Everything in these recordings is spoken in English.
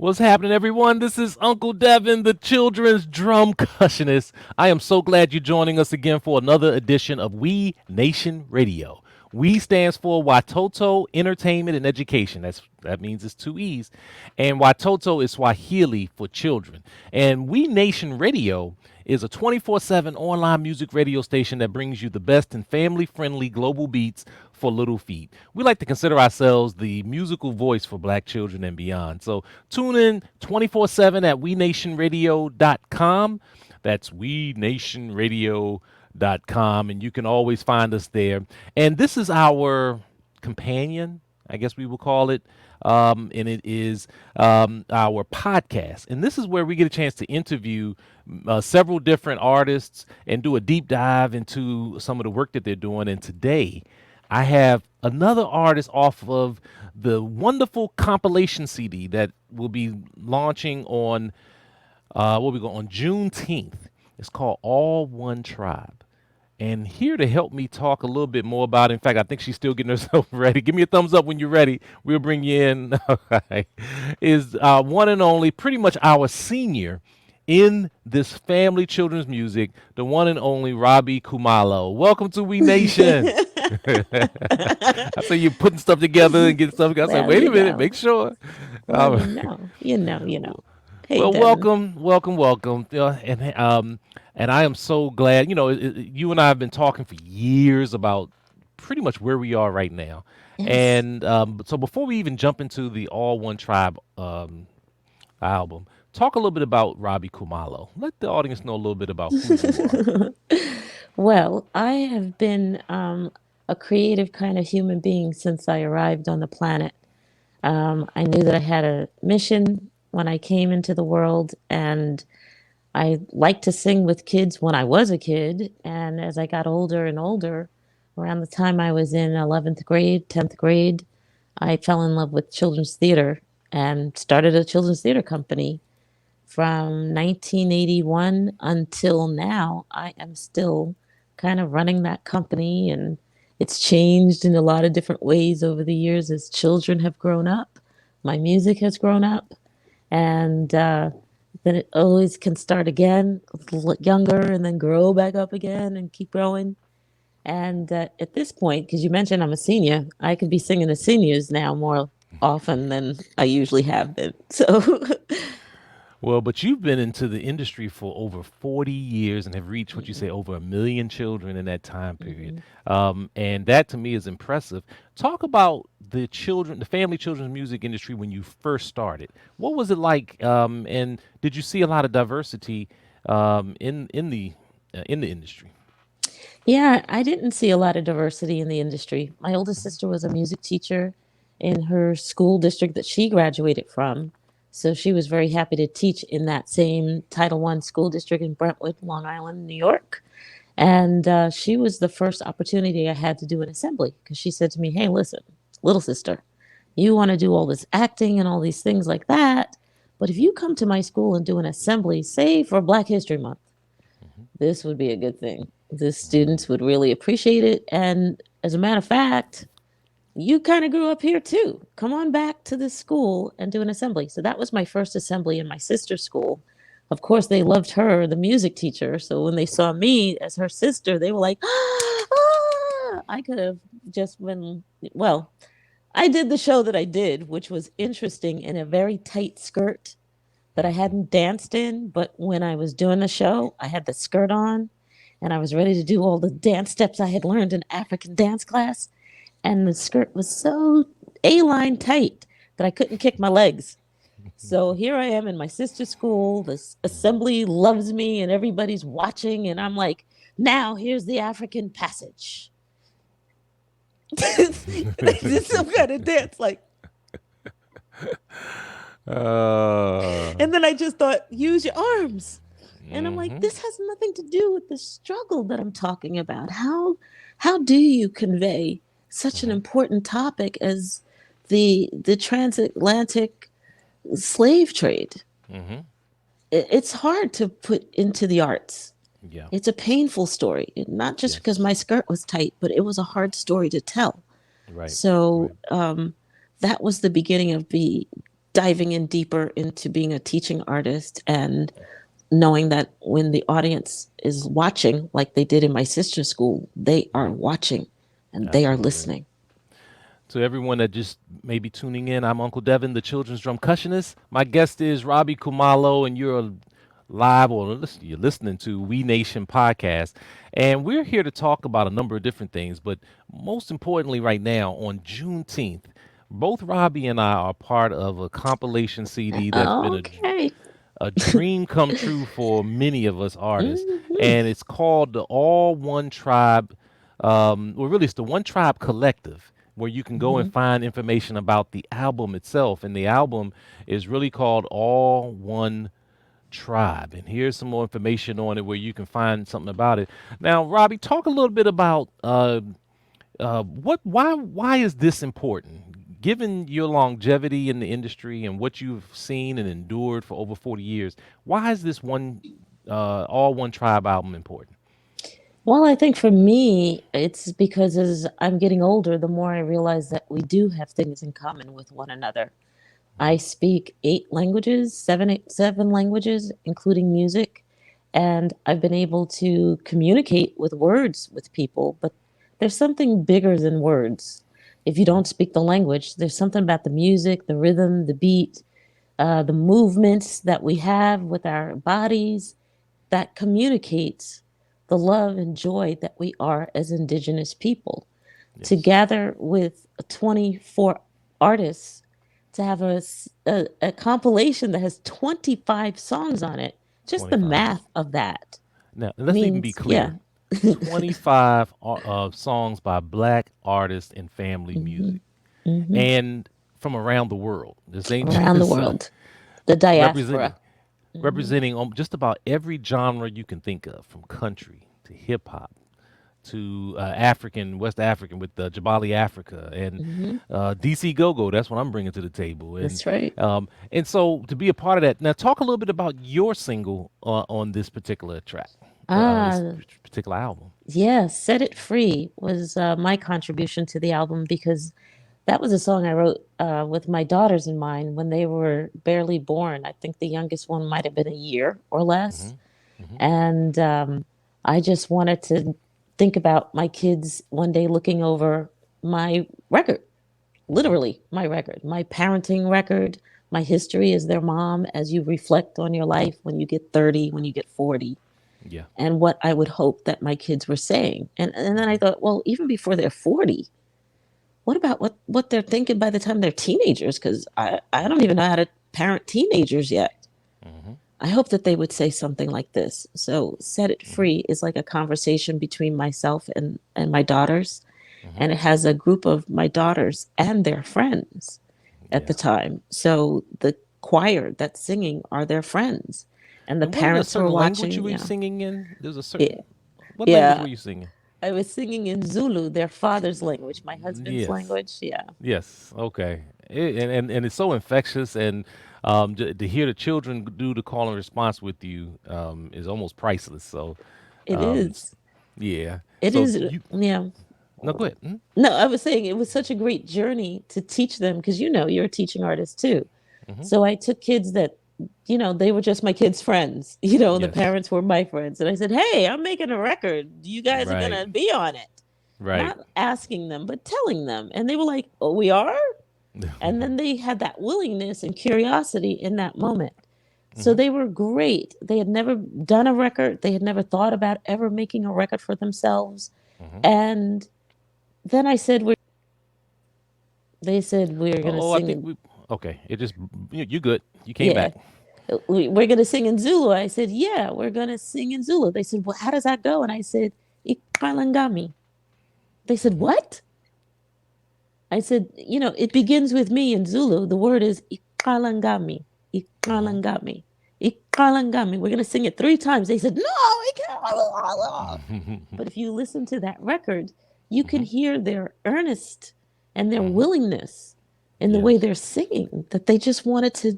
What's happening, everyone? This is Uncle Devin, the children's drum cushionist. I am so glad you're joining us again for another edition of We Nation Radio. We stands for Watoto Entertainment and Education. That means it's two E's. And Watoto is Swahili for children. And We Nation Radio is a 24/7 online music radio station that brings you the best in family-friendly global beats for little feet. We like to consider ourselves the musical voice for black children and beyond. So tune in 24/7 at wenationradio.com. That's wenationradio.com, and you can always find us there. And this is our companion, I guess we will call it. And it is our podcast. And this is where we get a chance to interview several different artists and do a deep dive into some of the work that they're doing. And today, I have another artist off of the wonderful compilation CD that will be launching on what we go on Juneteenth. It's called All One Tribe. And here to help me talk a little bit more about it, in fact, I think she's still getting herself ready. Give me a thumbs up when you're ready. We'll bring you in. All right. Is one and only, pretty much our senior in this family children's music, the one and only Robbi Kumalo. Welcome to We Nation. I say you're putting stuff together and getting stuff together. I said, Well, wait you a minute, know. make sure. Well, Um, you know. Hey, well, Devin. welcome. And I am so glad. You and I have been talking for years about pretty much where we are right now. Yes. And so before we even jump into the All One Tribe album, talk a little bit about Robbi Kumalo. Let the audience know a little bit about who you are. Well, I have been a creative kind of human being since I arrived on the planet. I knew that I had a mission when I came into the world, and I liked to sing with kids when I was a kid. And as I got older and older, around the time I was in 11th grade, 10th grade, I fell in love with children's theater and started a children's theater company. From 1981 until now, I am still kind of running that company, and it's changed in a lot of different ways over the years as children have grown up. My music has grown up, and then it always can start again, younger, and then grow back up again and keep growing. And at this point, because you mentioned I'm a senior, I could be singing to seniors now more often than I usually have been. So, Well, but you've been into the industry for over 40 years and have reached what you say over 1 million children in that time period. mhm. And that to me is impressive. Talk about the family children's music industry when you first started. What was it like? And did you see a lot of diversity in the industry? Yeah, I didn't see a lot of diversity in the industry. My oldest sister was a music teacher in her school district that she graduated from. So she was very happy to teach in that same Title I school district in Brentwood, Long Island, New York. And she was the first opportunity I had to do an assembly because she said to me, "Hey, listen, little sister, you want to do all this acting and all these things like that. But if you come to my school and do an assembly, say for Black History Month, Hmm. this would be a good thing. The students would really appreciate it. And as a matter of fact, you kind of grew up here too. Come on back to this school and do an assembly." So that was my first assembly in my sister's school. Of course, they loved her, the music teacher. So when they saw me as her sister, they were like, ah! I could have just been, well, I did the show that I did, which was interesting in a very tight skirt that I hadn't danced in. But when I was doing the show, I had the skirt on and I was ready to do all the dance steps I had learned in African dance class. And the skirt was so A-line tight that I couldn't kick my legs. So here I am in my sister's school. This assembly loves me and everybody's watching. And I'm like, now here's the African passage. They did some kind of dance, like, Uh, and then I just thought, use your arms. And I'm like, hmm. this has nothing to do with the struggle that I'm talking about. How do you convey such an Hmm. important topic as the transatlantic slave trade? Hmm. It's hard to put into the arts. Yeah. It's a painful story, not just because Yes. my skirt was tight, but it was a hard story to tell. Right. So Right. that was the beginning of me diving in deeper into being a teaching artist and knowing that when the audience is watching, like they did in my sister's school, they are watching and they are Absolutely. listening. To everyone that just may be tuning in, I'm Uncle Devin, the children's drum cushionist. My guest is Robbi Kumalo, and you're live or you're listening to We Nation podcast. And we're here to talk about a number of different things, but most importantly, right now on Juneteenth, both Robbie and I are part of a compilation CD that's been Okay. a dream come true for many of us artists, Hmm. and it's called the All One Tribe. Well, really, it's the One Tribe Collective, where you can go and Hmm. find information about the album itself. And the album is really called All One Tribe. And here's some more information on it where you can find something about it. Now, Robbie, talk a little bit about why is this important? Given your longevity in the industry and what you've seen and endured for over 40 years, why is this All One Tribe album important? Well, I think for me, it's because as I'm getting older, the more I realize that we do have things in common with one another. I speak 8 languages, seven languages, including music, and I've been able to communicate with words with people. But there's something bigger than words. If you Hmm. don't speak the language, there's something about the music, the rhythm, the beat, the movements that we have with our bodies that communicates the love and joy that we are as Indigenous people. To Yes, gather with 24 artists to have a compilation that has 25 songs on it, just the 25. math of that Now, let's even be means, yeah. clear. 25 songs by black artists and family Hmm. music, Hmm. and from around the world. This ain't Around the just world, the representing diaspora. Hmm. representing just about every genre you can think of, from country to hip hop to West African with Jabali Africa and Hmm. DC Go Go. That's what I'm bringing to the table, That's right. and so to be a part of that. Now, talk a little bit about your single on this particular track, this Ah, particular album. yeah, Set It Free was my contribution to the album because that was a song I wrote with my daughters in mind when they were barely born. I think the youngest one might have been a year or less. Hmm. Hmm. And I just wanted to think about my kids one day looking over my record, Hmm. literally my record, my parenting record, my history as their mom, as you reflect on your life when you get 30, when you get 40, Yeah. and what I would hope that my kids were saying. And then I Hmm. thought, well, even before they're 40, what about what they're thinking by the time they're teenagers? Because I don't even know how to parent teenagers yet. Hmm. I hope that they would say something like this. So, Set It Hmm. Free is like a conversation between myself and my daughters. Hmm. And it has a group of my daughters and their friends at the Yeah. time. So, the choir that's singing are their friends. And the And wasn't there a parents who are certain language you watching, were yeah. singing in? There's a Yeah. certain what language Yeah. were you singing? I was singing in Zulu, their father's language, my husband's Yes. language. Yeah. Yes. Okay. And it's so infectious, and to hear the children do the call and response with you is almost priceless. So, It um, is. yeah. It So is. you Yeah. no, go ahead. Mhm. No, I was saying it was such a great journey to teach them because you're a teaching artist too. Mhm. So I took kids that, they were just my kids' friends. The Yes. parents were my friends. And I said, hey, I'm making a record. You guys are going Right. to be on it. Right. Not asking them, but telling them. And they were like, oh, we are? And then they had that willingness and curiosity in that moment. So Mhm. they were great. They had never done a record, they had never thought about ever making a record for themselves. Mhm. And then they said, we're going to Oh, I sing think in, we. Okay. It just you good. You came yeah, back. we're going to sing in Zulu. I said, yeah, we're going to sing in Zulu. They said, well, how does that go? And I said, Ikalangami. They said, Mhm. what? I said, it begins with me in Zulu. The word is Ikalangami. Mhm. Ikalangami. Ikalangami. We're going to sing it 3 times. They said, no, we can't. Mhm. But if you listen to that record, you can Mhm. hear their earnest and their Mhm. willingness in the way Yes. they're singing, that they just wanted to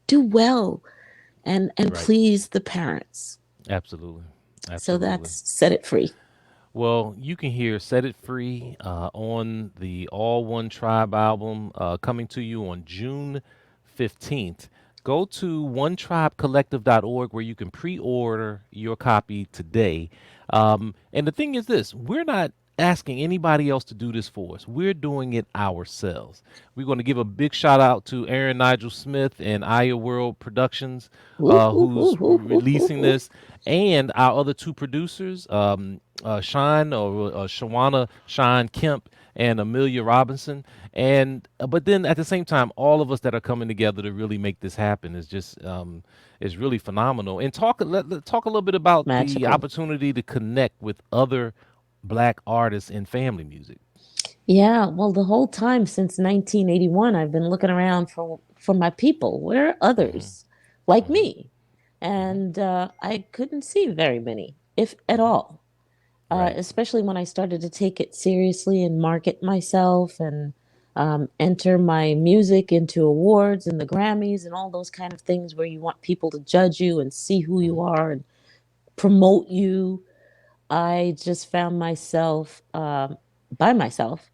do well and Right. please the parents. Absolutely. So Absolutely. that's Set It Free. Well, you can hear Set It Free on the All One Tribe album coming to you on June 15th, go to onetribecollective.org where you can pre-order your copy today. And the thing is this, we're not asking anybody else to do this for us. We're doing it ourselves. We're going to give a big shout out to Aaron Nigel Smith and Aya World Productions, Ooh, ooh, ooh, who's ooh, ooh, ooh, releasing ooh. this, and our other two producers, Sean or Shawana Sean Kemp and Amelia Robinson. And but then at the same time, all of us that are coming together to really make this happen is really phenomenal. And talk a little bit about the Magical. opportunity to connect with other black artists in family music. Yeah, well, the whole time since 1981, I've been looking around for my people. Where are Hmm. others like Hmm. me? Hmm. And I couldn't see very many, if at Hmm. all. Right. Especially when I started to take it seriously and market myself and enter my music into awards and the Grammys and all those kind of things where you want people to judge you and see who you Hmm. are and promote you. I just found myself by myself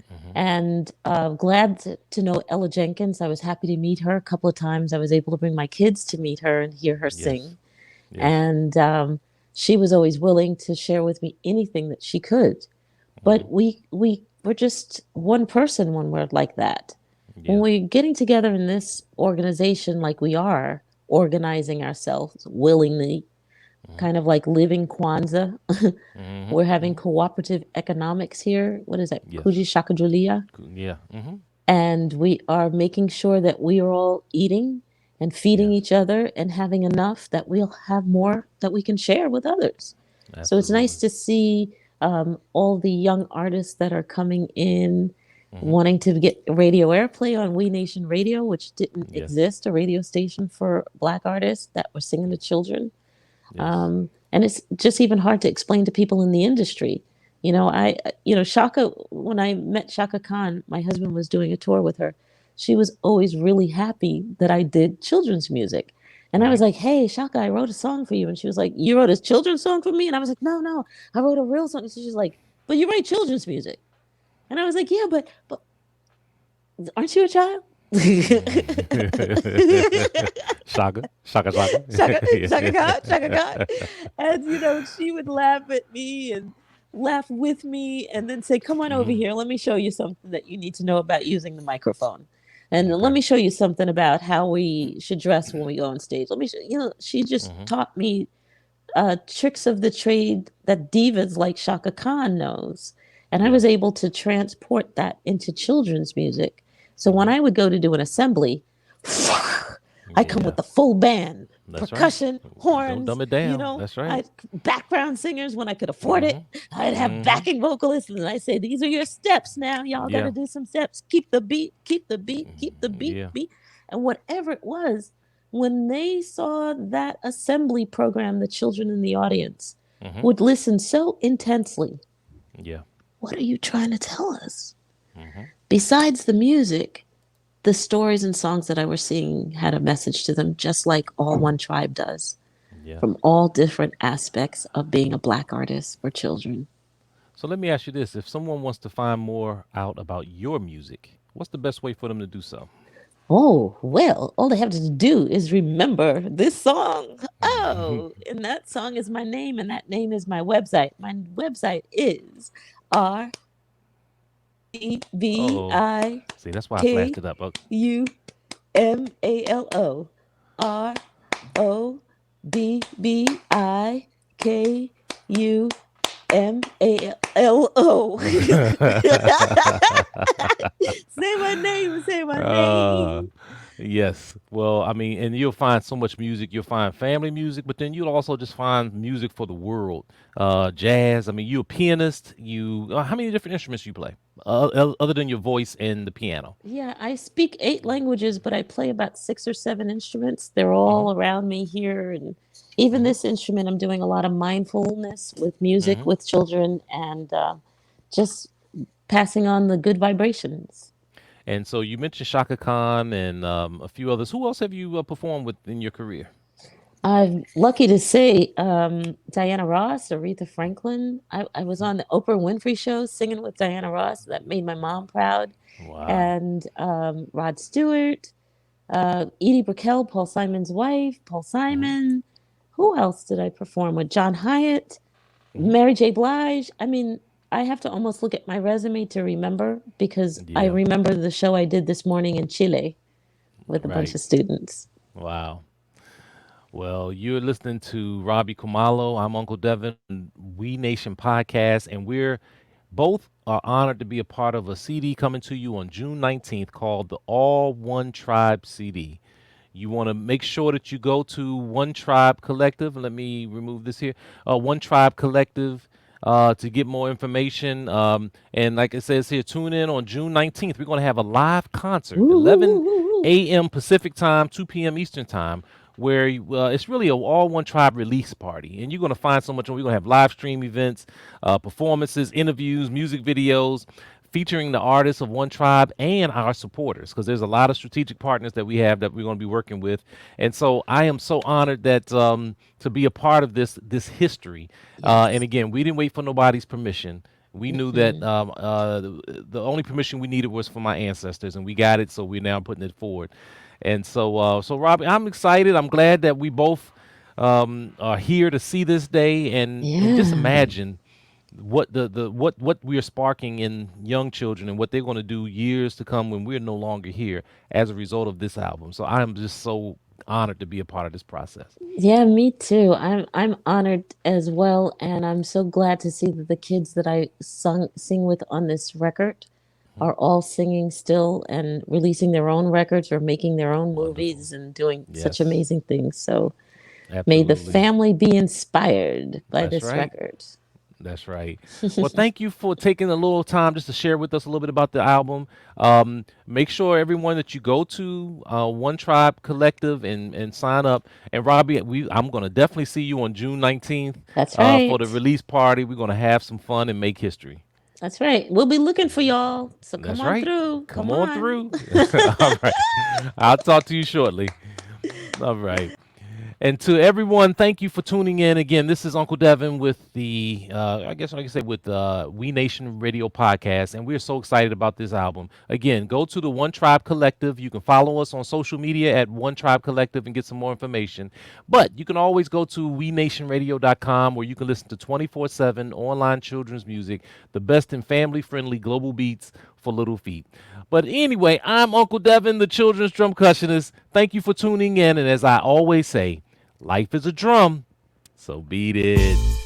Hmm. and glad to know Ella Jenkins. I was happy to meet her a couple of times. I was able to bring my kids to meet her and hear her Yes. sing. Yes. And she was always willing to share with me anything that she could. Hmm. But we're just one person when we're like that. When Yeah. we're getting together in this organization like we are, organizing ourselves willingly, Hmm. kind of like living Kwanzaa. Hmm. We're having Hmm. cooperative economics here. What is that? Yes. Kuji Shakajulia. Cool. Yeah. Hmm. And we are making sure that we are all eating and feeding Yes. each other and having enough that we'll have more that we can share with others. So it's nice Absolutely. to see all the young artists that are coming in Hmm. wanting to get radio airplay on We Nation Radio, which didn't Yes. exist, a radio station for Black artists that were singing to children. Yes. And it's just even hard to explain to people in the industry. Shaka, when I met Shaka Khan, my husband was doing a tour with her. She was always really happy that I did children's music. And I was Right. like, hey, Shaka, I wrote a song for you. And she was like, you wrote a children's song for me? And I was like, no, no, I wrote a real song. And she's like, but you write children's music. And I was like, yeah, but aren't you a child? Shaka. Shaka Yeah. Khan, Shaka Khan. And, she would laugh at me and laugh with me and then say, come on over Hmm. here. Let me show you something that you need to know about using the microphone. And let Okay. me show you something about how we should dress when we go on stage. Let me show, she just Hmm. taught me tricks of the trade that divas like Shaka Khan knows. And I Yeah. was able to transport that into children's music. So when Hmm. I would go to do an assembly, I come with Yeah. the full band, That's right. percussion, Don't horns, dumb it down. That's right. I background singers when I could afford it. Hmm. I'd have Hmm. backing vocalists, and I say, "These are your steps now. Y'all got to Yeah. do some steps. Keep the beat, keep the beat, keep the beat, Yeah. beat." And whatever it was, when they saw that assembly program, the children in the audience Hmm. would listen so intensely. Yeah. What are you trying to tell us? Hmm. Besides the music, the stories and songs that I was singing had a message to them, just like All One Tribe does, Yes. from all different aspects of being a Black artist for children. So let me ask you this: if someone wants to find more out about your music, what's the best way for them to do so? Oh, well, all they have to do is remember this song. Oh, and that song is my name, and that name is my website. My website is Oh, RBBIKUMALO. see, that's why I flashed it up. Oh, ROBBIKUMALO. Say my name, say my uh, name. yes. Well, I mean, and you'll find so much music. You'll find family music, but then you'll also just find music for the world. Jazz. I mean, you're a pianist. How many different instruments you play, other than your voice and the piano? Yeah, I speak 8 languages, but I play about 6 or 7 instruments. They're Hmm. all around me here. And even Hmm. this instrument, I'm doing a lot of mindfulness with music Hmm. with children and just passing on the good vibrations. And so you mentioned Shaka Khan and a few others. Who else have you performed with in your career? I'm lucky to say Diana Ross, Aretha Franklin. I was on the Oprah Winfrey Show singing with Diana Ross. That made my mom proud. Wow. And Rod Stewart. Edie Brickell, Paul Simon's wife, Paul Hmm. Simon. Who else did I perform with? John Hyatt, Hmm. Mary J. Blige. I mean, I have to almost look at my resume to remember because I Yeah. remember the show I did this morning in Chile with a bunch Right. of students. Wow. Well, you're listening to Robbi Kumalo. I'm Uncle Devin on We Nation podcast, and we're both are honored to be a part of a CD coming to you on June 19th called the All One Tribe CD. You want to make sure that you go to One Tribe Collective. Let me remove this here. One Tribe Collective to get more information. And like it says here, tune in on June 19th. We're going to have a live concert, Woo, woo, woo, 11 woo, woo. a.m. Pacific time, 2 p.m. Eastern time, where it's really a all one tribe release party, and you're going to find so much. We're going to have live stream events, performances, interviews, music videos featuring the artists of One Tribe and our supporters, because there's a lot of strategic partners that we have that we're going to be working with. And so I am so honored that to be a part of this history. And Yes. again, we didn't wait for nobody's permission. We knew that Mm-mm. the only permission we needed was from my ancestors, and we got it. So we're now putting it forward. And so, Robbie, I'm excited. I'm glad that we both are here to see this day, and just Yeah. imagine what what we are sparking in young children and what they're going to do years to come when we're no longer here as a result of this album. So I am just so honored to be a part of this process. Yeah, me too. I'm honored as well, and I'm so glad to see that the kids that I sing with on this record Mhm. are all singing still and releasing their own records or making their own Wonderful. movies and doing such Yes, amazing things. So may the absolutely. family be inspired by That's this right. record. That's right. Well, thank you for taking a little time just to share with us a little bit about the album. Make sure everyone that you go to One Tribe Collective and sign up. And Robbie, I'm going to definitely see you on June 19th That's for the right. release party. We're going to have some fun and make history. That's right. We'll be looking for y'all. So come That's on right. through. Come Come on on. through. All right. I'll talk to you shortly. All right. And to everyone, thank you for tuning in. Again, this is Uncle Devin with the, I guess I can say with We Nation Radio podcast, and we're so excited about this album. Again, go to the One Tribe Collective. You can follow us on social media at One Tribe Collective and get some more information. But you can always go to wenationradio.com where you can listen to 24/7 online children's music, the best in family-friendly global beats for little feet. But anyway, I'm Uncle Devin, the children's drum cushionist. Thank you for tuning in, and as I always say, life is a drum, so beat it.